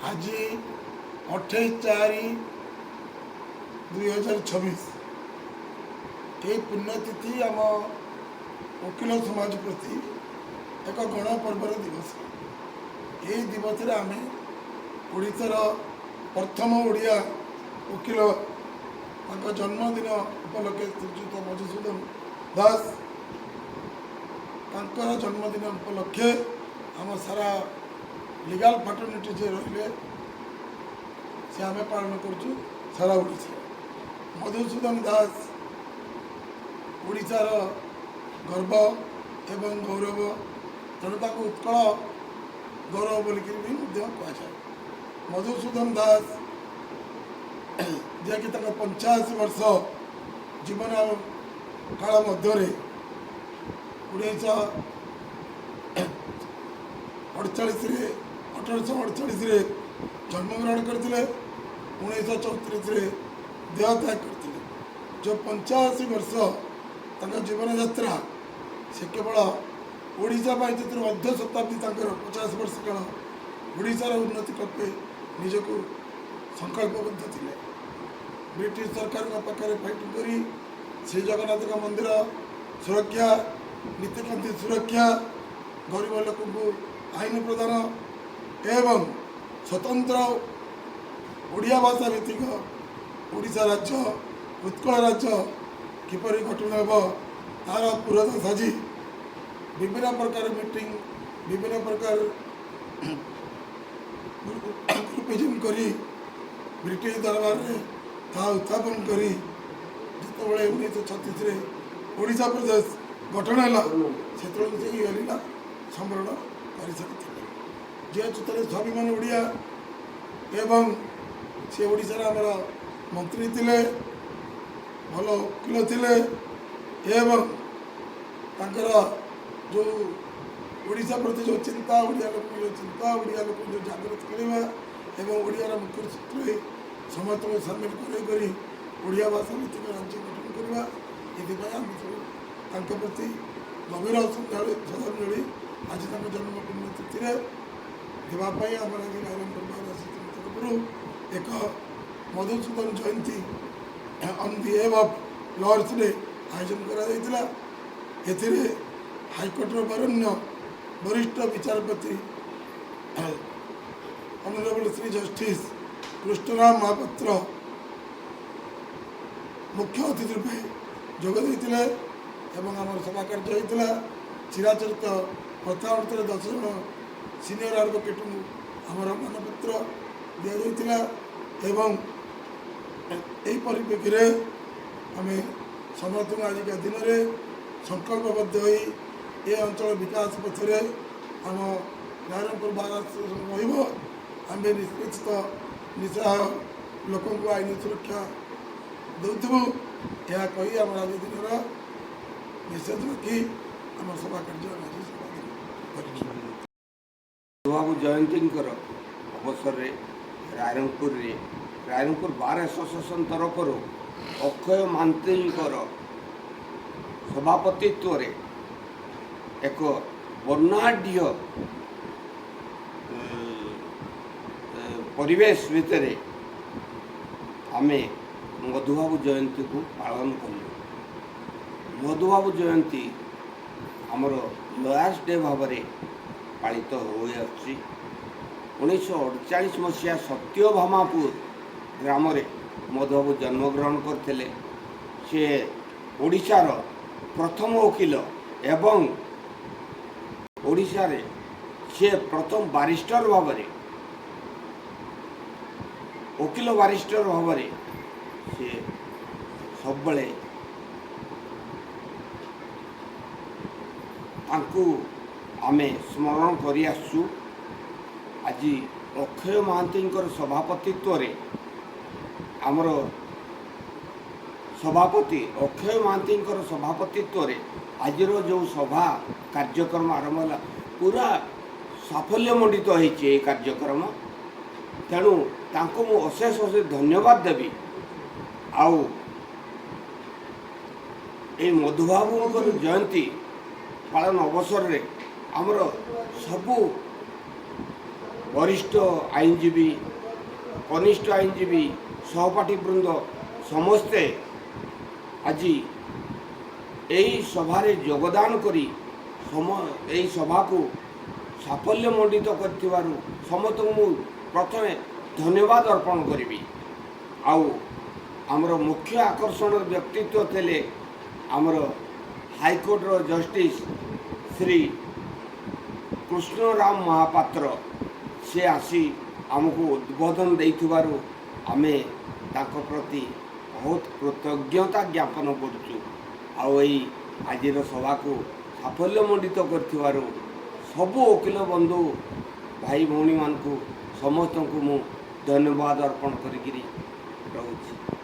आज 28/4/2026 ये पुण्यतिथि आम वकील समाज प्रति एक गणपर्वर दिवस। ये दिवस आम ओडिशार प्रथम ओडिया वकील जन्मदिन उपलक्षे श्रीजुत मधुसूदन दास जन्मदिन उपलक्षे आम सारा लीगल फर्टर्निटी जे रही से आम पालन करुँ सारा ओडिशा। मधुसूदन दास ओडिशार गर्व एवं गौरव, तेणु उत्कल गौरव बोलिक कहुए। मधुसूदन दास जे कि 85 वर्ष जीवन काल मध्य 1848 जन्मग्रहण करते, 1934 देहत्याग करते। जो 85 वर्ष जीवन यात्रा से केवल ओडिशा जो अर्ध शताब्दी 50 वर्ष काल ओडिशार उन्नति करते निजक संकल्पबद्ध थे। ब्रिटिश सरकार पाखे फाइटिंग करी श्री जगन्नाथ मंदिर सुरक्षा, नीतिकांति सुरक्षा, गरीब लोक आईन प्रदान एवं स्वतंत्र ओडिया भाषा भित्तिक ओडिशा राज्य उत्कल राज्य किपरि गठन हेब तार पुरदा साजी विभिन्न प्रकार मीटिंग, विभिन्न प्रकार ग्रुपिजम करी ब्रिटिश दरबार में उत्थापन करी जितेबाला 1936 ओडिशा प्रदेश गठन है से गरीला स्मरण कर जेहेतु स्वाभिमान ओडिया एवं सी ओडिशार आमर मंत्री थे, भल वकील थे एवं तांकर जो ओडिशा प्रति जो चिंता, ओडिया लोक जो चिंता, ओडिया लोक जो जागृत करवा एवं ओडियार मुख्य सूत्र समस्त को सामिल कर ओडिया भाषा भित्तिक राज्य गठन करवा ये प्रति गभीर श्रद्धांजलि आज जन्म पुण्यतिथि देवाई आम रायरंगपुर तरफ एक मधुसूदन जयंती ऑन दि एव ऑफ लॉर्ड्स डे आयोजन करा हाईकोर्टर बरण्य वरिष्ठ विचारपति ऑनरेबल श्री जस्टिस कृष्णराम महापात्र मुख्य अतिथि रूपे जोगदे एवं आम सभा कार्य होता। चिराचरित प्रथा अनुसार 10 जन सीनियर एडवोकेट आमर मानपत्र दि जाता एवं यही परिप्रेक्षी आम समस्त आजिका दिन में संकल्पबद्ध हो ये अंचल विकास पथरे आम नारायणपुर बार आम निष्पेक्षित निस्सहाय लोक आईन सुरक्षा देवु यह कही आम आज दिन मेसेज रखी आम सभा कार्य बाबू जयंती अवसर में रायरंगपुर बार एसोसिएशन तरफ अक्षय महांती सभापतित्व एक वर्णाढ़ परिवेश भितर आम मधुबाबू जयंती को पालन कलु। मधुबाबू जयंती आमर लॉयर्स डे भाव पालित हो 1948 मसीहा सत्यभामापुर ग्राम मधुबाबू जन्मग्रहण करते। से ओडिशार प्रथम वकील एवं ओडिशा रे से प्रथम बारिस्टर भाव वकील बारिस्टर भाव से सब आमे स्मरण करी आसु। आज अक्षय महांती सभापतित्व आमर सभापति अक्षय महांती सभापतित्व आज जो सभा कार्यक्रम आरंभ है पूरा साफल्यमंडित होती कार्यक्रम। तेणु तांको मु अशेष अशेष धन्यवाद देवी। आउ ए मधुबाबू जयंती पालन अवसर रे आमर सबू वरिष्ठ आईनजीवी कनिष्ठ आईनजीवी सहपाठी वृंद समस्ते आज यही सभारे योगदान करी यही सभा को साफल्य मंडित कर समस्त मु प्रथमे धन्यवाद अर्पण करी आमर मुख्य आकर्षण व्यक्तित्व थे आमर हाईकोर्टर जस्टिस श्री कृष्णराम महापात्र से आसी आमको उद्बोधन देइथिबारु आमे ताको प्रति बहुत कृतज्ञता ज्ञापन करुचु आज सभा को साफल्य मंडित कर सबु वकील बंधु भाई भौणी मान समस्त को मु धन्यवाद अर्पण करी रहूँ।